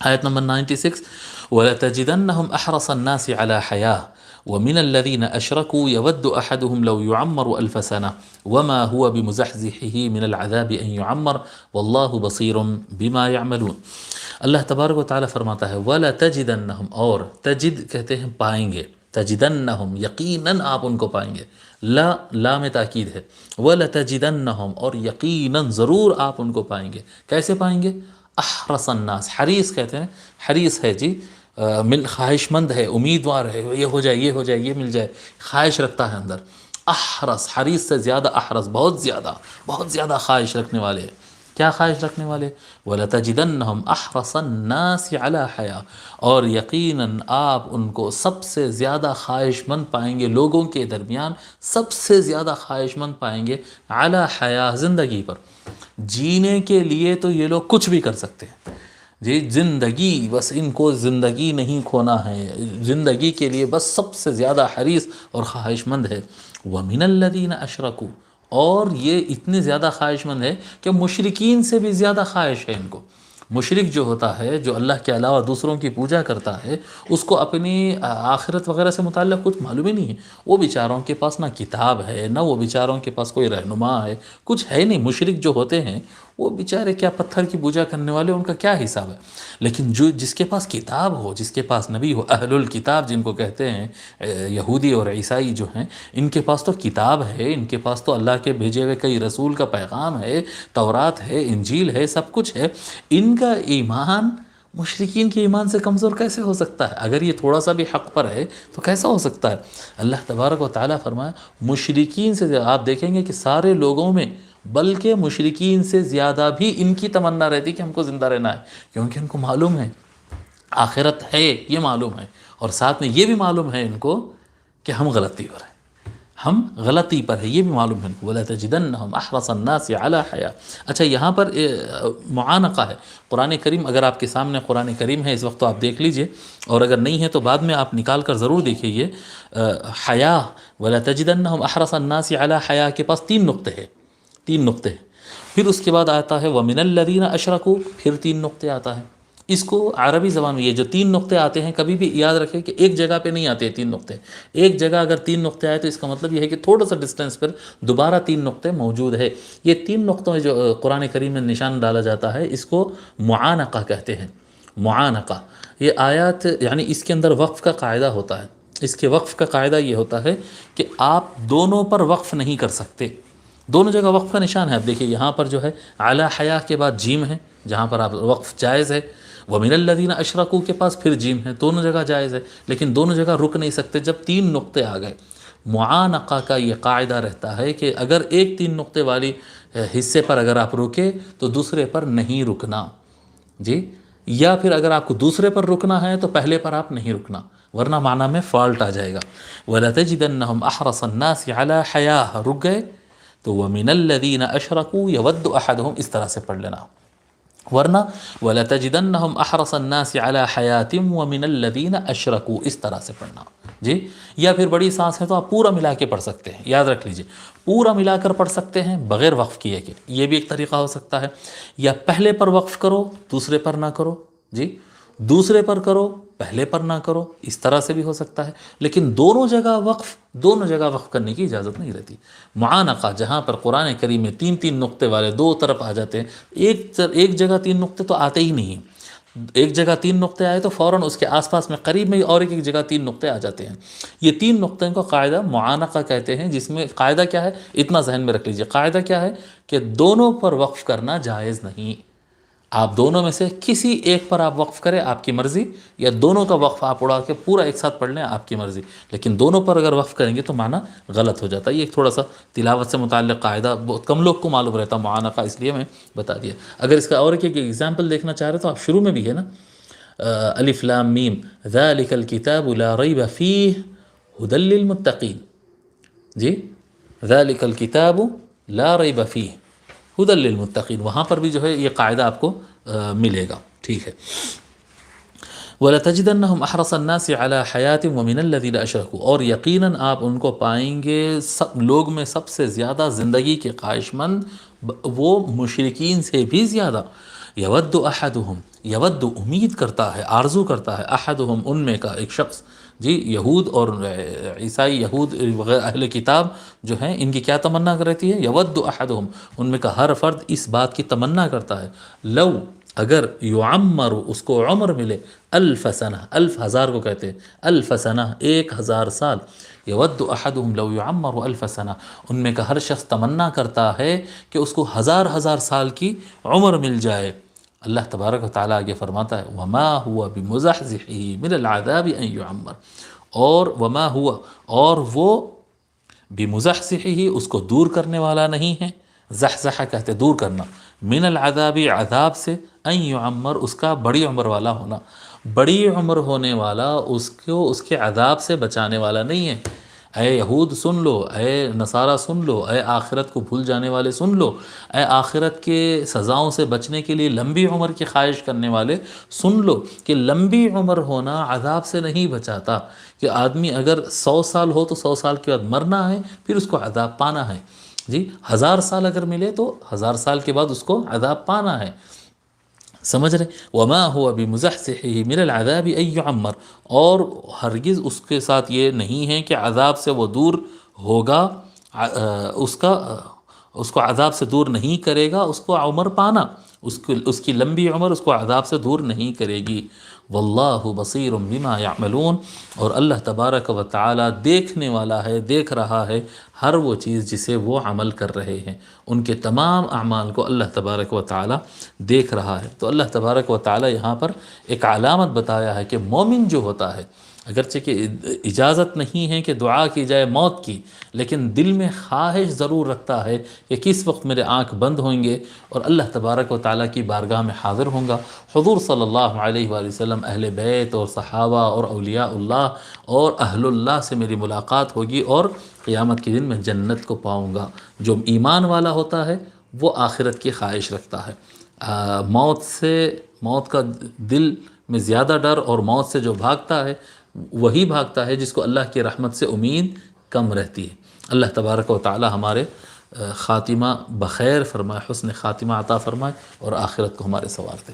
آیت نمبر 96، وَلَتَجِدَنَّهُمْ أَحْرَصَ النَّاسِ عَلَى حَيَاةٍ وَمِنَ الَّذِينَ أَشْرَكُوا يَوَدُّ أَحَدُهُمْ لَوْ يُعَمَّرُ أَلْفَ سَنَةٍ وَمَا هُوَ بِمُزَحْزِحِهِ مِنَ الْعَذَابِ أَن يُعَمَّرَ وَاللَّهُ بَصِيرٌ بِمَا يَعْمَلُونَ۔ اللہ تبارک و تعالیٰ فرماتا ہے وَلَتَجِدَنَّهُمْ، اور تجد کہتے ہیں پائیں گے، تجدنہم یقیناً آپ ان کو پائیں گے، لا لام تاکید ہے، وَلَتَجِدَنَّهُمْ اور یقیناً ضرور آپ ان کو پائیں گے، کیسے پائیں گے؟ احرص الناس، حریص کہتے ہیں، حریص ہے جی، من خواہش مند ہے، امیدوار ہے، یہ ہو جائے یہ ہو جائے یہ مل جائے، خواہش رکھتا ہے اندر۔ احرص، حریص سے زیادہ احرص، بہت زیادہ خواہش رکھنے والے، کیا خواہش رکھنے والے؟ وَلَتَجِدَنَّهُمْ أَحْرَصَ النَّاسِ عَلَى حَيَاةٍ، اور یقیناً آپ ان کو سب سے زیادہ خواہش مند پائیں گے، لوگوں کے درمیان سب سے زیادہ خواہش مند پائیں گے، علی حیاء، زندگی پر۔ جینے کے لیے تو یہ لوگ کچھ بھی کر سکتے ہیں جی، زندگی، بس ان کو زندگی نہیں کھونا ہے، زندگی کے لیے بس سب سے زیادہ حریص اور خواہش مند ہے۔ وَمِنَ الَّذِينَ أَشْرَكُوا، اور یہ اتنے زیادہ خواہش مند ہے کہ مشرکین سے بھی زیادہ خواہش ہے ان کو۔ مشرک جو ہوتا ہے، جو اللہ کے علاوہ دوسروں کی پوجا کرتا ہے، اس کو اپنی آخرت وغیرہ سے متعلق کچھ معلوم ہی نہیں ہے، وہ بیچاروں کے پاس نہ کتاب ہے، نہ وہ بیچاروں کے پاس کوئی رہنما ہے، کچھ ہے نہیں۔ مشرک جو ہوتے ہیں وہ بیچارے کیا پتھر کی پوجا کرنے والے، ان کا کیا حساب ہے؟ لیکن جس کے پاس کتاب ہو، جس کے پاس نبی ہو، اہل الکتاب جن کو کہتے ہیں، یہودی اور عیسائی جو ہیں، ان کے پاس تو کتاب ہے، ان کے پاس تو اللہ کے بھیجے ہوئے کئی رسول کا پیغام ہے، تورات ہے، انجیل ہے، سب کچھ ہے۔ ان کا ایمان مشرکین کے ایمان سے کمزور کیسے ہو سکتا ہے؟ اگر یہ تھوڑا سا بھی حق پر ہے تو کیسا ہو سکتا ہے؟ اللہ تبارک و تعالیٰ فرمایا مشرکین سے، آپ دیکھیں گے کہ سارے لوگوں میں، بلکہ مشرکین سے زیادہ بھی ان کی تمنا رہتی کہ ہم کو زندہ رہنا ہے، کیونکہ ان کو معلوم ہے آخرت ہے، یہ معلوم ہے، اور ساتھ میں یہ بھی معلوم ہے ان کو کہ ہم غلطی پر ہیں، ہم غلطی پر ہے، یہ بھی معلوم ہے۔ وَلَتَجِدَنَّهُمْ أَحْرَصَ النَّاسِ عَلَى حَيَاءٍ۔ اچھا، یہاں پر معانقہ ہے۔ قرآن کریم، اگر آپ کے سامنے قرآن کریم ہے اس وقت تو آپ دیکھ لیجئے، اور اگر نہیں ہے تو بعد میں آپ نکال کر ضرور دیکھیے۔ یہ حیا، وَلَتَجِدَنَّهُمْ أَحْرَصَ النَّاسِ عَلَى حَيَاءٍ کے پاس تین نقطے ہیں، پھر اس کے بعد آتا ہے وَمِنَ الَّذِينَ أَشْرَكُوا، پھر 3 نقطے آتا ہے۔ اس کو عربی زبان میں یہ جو 3 نقطے آتے ہیں، کبھی بھی یاد رکھیں کہ ایک جگہ پہ نہیں آتے 3 نقطے، ایک جگہ اگر 3 نقطے آئے تو اس کا مطلب یہ ہے کہ تھوڑا سا ڈسٹینس پر دوبارہ 3 نقطے موجود ہے۔ یہ 3 نقطوں میں جو قرآن کریم میں نشان ڈالا جاتا ہے، اس کو معانقہ کہتے ہیں۔ معانقہ، یہ آیات یعنی اس کے اندر وقف کا قاعدہ ہوتا ہے۔ اس کے وقف کا قاعدہ یہ ہوتا ہے کہ آپ دونوں پر وقف نہیں کر سکتے، دونوں جگہ وقف کا نشان ہے۔ اب دیکھیے یہاں پر جو ہے اعلی حیا کے بعد جیم ہے، جہاں پر آپ وقف جائز ہے، وَمِنَ الَّذِينَ أَشْرَكُوا کے پاس پھر جیم ہے، دونوں جگہ جائز ہے، لیکن دونوں جگہ رک نہیں سکتے جب 3 نقطے آ گئے۔ معانقہ کا یہ قاعدہ رہتا ہے کہ اگر ایک 3 نقطے والی حصے پر اگر آپ رکے تو دوسرے پر نہیں رکنا جی، یا پھر اگر آپ کو دوسرے پر رکنا ہے تو پہلے پر آپ نہیں رکنا، ورنہ معنی میں فالٹ آ جائے گا۔ وَلَتَجِدَنَّهُمْ أَحْرَصَ النَّاسِ عَلَى حَيَاءٍ، رک گئے تو وَمِنَ الَّذِينَ أَشْرَكُوا يَوَدُّ أَحَدُهُمْ، اس طرح سے پڑھ لینا، ورنہ وَلَتَجِدَنَّهُمْ أَحْرَصَ النَّاسِ عَلَى حَيَاةٍ وَمِنَ الَّذِينَ أَشْرَكُوا، اس طرح سے پڑھنا جی۔ یا پھر بڑی سانس ہے تو آپ پورا ملا کے پڑھ سکتے ہیں، یاد رکھ لیجئے، پورا ملا کر پڑھ سکتے ہیں بغیر وقف کیے کہ یہ بھی ایک طریقہ ہو سکتا ہے، یا پہلے پر وقف کرو دوسرے پر نہ کرو جی، دوسرے پر کرو پہلے پر نہ کرو، اس طرح سے بھی ہو سکتا ہے، لیکن دونوں جگہ وقف کرنے کی اجازت نہیں رہتی۔ معانقہ، جہاں پر قرآن کریم میں 3 نقطے والے 2 طرف آ جاتے ہیں، ایک جگہ 3 نقطے تو آتے ہی نہیں، ایک جگہ 3 نقطے آئے تو فوراً اس کے آس پاس میں قریب میں اور ایک جگہ 3 نقطے آ جاتے ہیں۔ یہ 3 نقطے کو قاعدہ معانقہ کہتے ہیں، جس میں قاعدہ کیا ہے اتنا ذہن میں رکھ لیجئے، قاعدہ کیا ہے کہ دونوں پر وقف کرنا جائز نہیں۔ آپ دونوں میں سے کسی ایک پر آپ وقف کریں آپ کی مرضی، یا دونوں کا وقف آپ اڑا کے پورا ایک ساتھ پڑھ لیں آپ کی مرضی، لیکن دونوں پر اگر وقف کریں گے تو معنی غلط ہو جاتا ہے۔ یہ ایک تھوڑا سا تلاوت سے متعلق قاعدہ بہت کم لوگ کو معلوم رہتا معانقہ، اس لیے میں بتا دیا۔ اگر اس کا اور ایک ایگزامپل دیکھنا چاہ رہے تو آپ شروع میں بھی ہے نا، الف لام میم ذالک الکتاب لا ریب فیہ ھدی للمتقین جی، ذالک الکتاب لا ریب فیہ ھدی للمتقین، وہاں پر بھی جو ہے یہ قاعدہ آپ کو ملے گا، ٹھیک ہے۔ وَلَتَجِدَنَّهُمْ أَحْرَصَ النَّاسِ عَلَى حَيَاةٍ وَمِنَ الَّذِينَ أَشْرَكُوا، اور یقیناً آپ ان کو پائیں گے لوگ میں سب سے زیادہ زندگی کے خواہش مند، وہ مشرکین سے بھی زیادہ، یود احدہم، ید امید کرتا ہے، آرزو کرتا ہے، احدہم ان میں کا ایک شخص، جی یہود اور عیسائی، یہود وغیرہ اہل کتاب جو ہیں، ان کی کیا تمنا رہتی ہے؟ یود احدہم، ان میں کا ہر فرد اس بات کی تمنا کرتا ہے، لو اگر یعمر اس کو عمر ملے، الف سنہ، الف ہزار کو کہتے ہیں، الف سنہ 1000 سال، یود احدہم لو یعمر الف سنہ، ان میں کا ہر شخص تمنا کرتا ہے کہ اس کو ہزار ہزار سال کی عمر مل جائے۔ اللہ تبارک و تعالیٰ آگے فرماتا ہے وما هو بمزحزحہ من العذاب ان یعمر، اور وما ہوا، اور وہ بمزحزحہ اس کو دور کرنے والا نہیں ہے، زحزحہ کہتے دور کرنا، من العذاب عذاب سے، ان یعمر اس کا بڑی عمر والا ہونا، بڑی عمر ہونے والا اس کو اس کے عذاب سے بچانے والا نہیں ہے۔ اے یہود سن لو، اے نصارہ سن لو، اے آخرت کو بھول جانے والے سن لو، اے آخرت کے سزاؤں سے بچنے کے لیے لمبی عمر کی خواہش کرنے والے سن لو کہ لمبی عمر ہونا عذاب سے نہیں بچاتا، کہ آدمی اگر 100 سال ہو تو 100 سال کے بعد مرنا ہے، پھر اس کو عذاب پانا ہے، جی 1000 سال اگر ملے تو 1000 سال کے بعد اس کو عذاب پانا ہے، سمجھ رہے؟ وما هو بمزحزحہ من العذاب ان یعمر، اور ہرگز اس کے ساتھ یہ نہیں ہے کہ عذاب سے وہ دور ہوگا، اس کو عذاب سے دور نہیں کرے گا، اس کو عمر پانا، اس کی لمبی عمر اس کو عذاب سے دور نہیں کرے گی۔ واللہ بصیر بما یعملون، اور اللہ تبارک و تعالی دیکھنے والا ہے، دیکھ رہا ہے ہر وہ چیز جسے وہ عمل کر رہے ہیں، ان کے تمام اعمال کو اللہ تبارک و تعالی دیکھ رہا ہے۔ تو اللہ تبارک و تعالی یہاں پر ایک علامت بتایا ہے کہ مومن جو ہوتا ہے، اگرچہ کہ اجازت نہیں ہے کہ دعا کی جائے موت کی، لیکن دل میں خواہش ضرور رکھتا ہے کہ کس وقت میرے آنکھ بند ہوئیں گے اور اللہ تبارک و تعالیٰ کی بارگاہ میں حاضر ہوں گا، حضور صلی اللہ علیہ وآلہ وسلم، اہل بیت اور صحابہ اور اولیاء اللہ اور اہل اللہ سے میری ملاقات ہوگی، اور قیامت کے دن میں جنت کو پاؤں گا۔ جو ایمان والا ہوتا ہے وہ آخرت کی خواہش رکھتا ہے، موت کا دل میں زیادہ ڈر، اور موت سے جو بھاگتا ہے وہی بھاگتا ہے جس کو اللہ کی رحمت سے امید کم رہتی ہے۔ اللہ تبارک و تعالی ہمارے خاتمہ بخیر فرمائے، حسن خاتمہ عطا فرمائے، اور آخرت کو ہمارے سوار دے۔